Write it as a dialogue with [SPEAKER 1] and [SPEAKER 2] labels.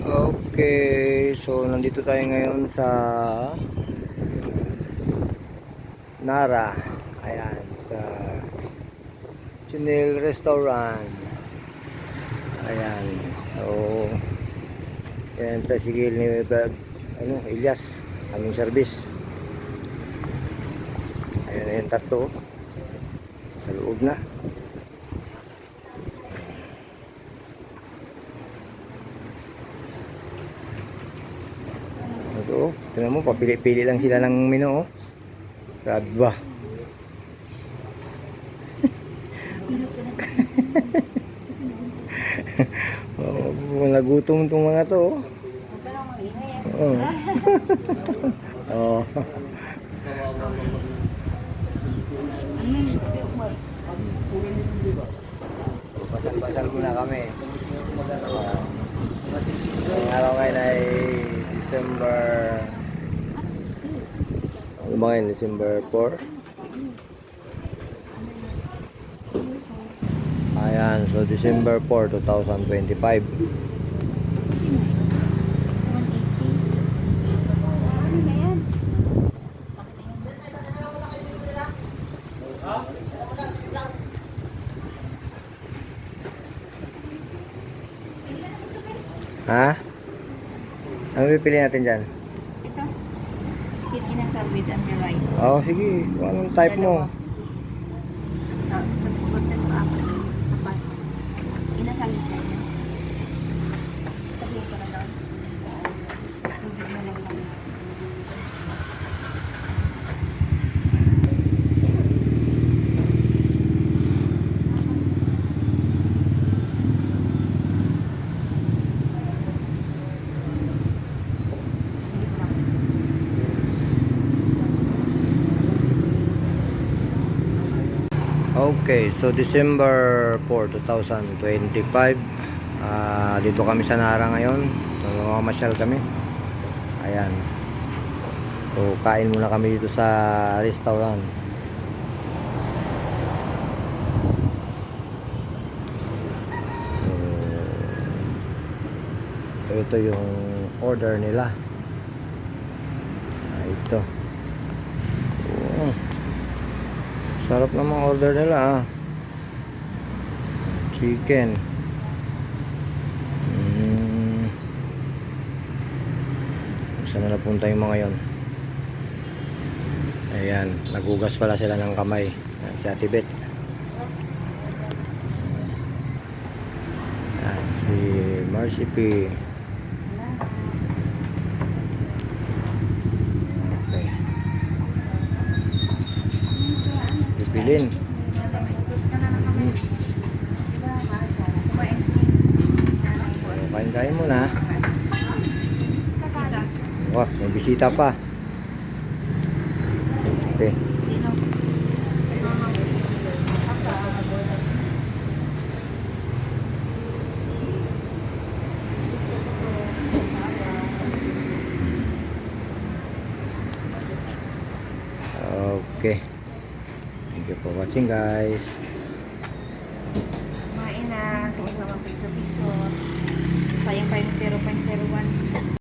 [SPEAKER 1] Okay, so nandito tayo ngayon sa Nara. Ayan, sa Chinil Restaurant. Ayan, so yan tricycle ni Elias, aming service. Ayan, yung tatlo sa loob na. Ito, tingnan mo, papili-pili lang sila ng menu, oh. Grabe ba? Oh, nagutom itong mga to, oh. Oh. Oh. Pasal-pasal muna kami. Ang araw ngayon ay December, ano ba ngayon? December 4. Ayan, so December 4, 2025. Ha? Ano pipili natin dyan?
[SPEAKER 2] Ito, chicken inasal with under rice.
[SPEAKER 1] Oh, sige. Kung anong type mo?
[SPEAKER 2] Sa order ko ako. Apat. Inasal siya. Tabihin ko na doon. Tubig na lang kami.
[SPEAKER 1] Okay, so December 4, 2025. Dito kami sa Nara ngayon. So, mamamasyal kami. Ayan. So, kain muna kami dito sa restaurant. So, ito yung order nila. Ito. Oh. Sarap namang order nila, ah. Chicken. Saan na napunta yung mga yon? Ayan, nagugas pala sila ng kamay. Si Ate Beth. Ayan, si Marcy P. Okay. Pipilin. Kain-kain mo na. Wah, may bisita pa. Okay. Okay. Thank you for watching, guys.
[SPEAKER 2] Kumain na. Kung naman picture-picture. Sayang pa yung 0.01.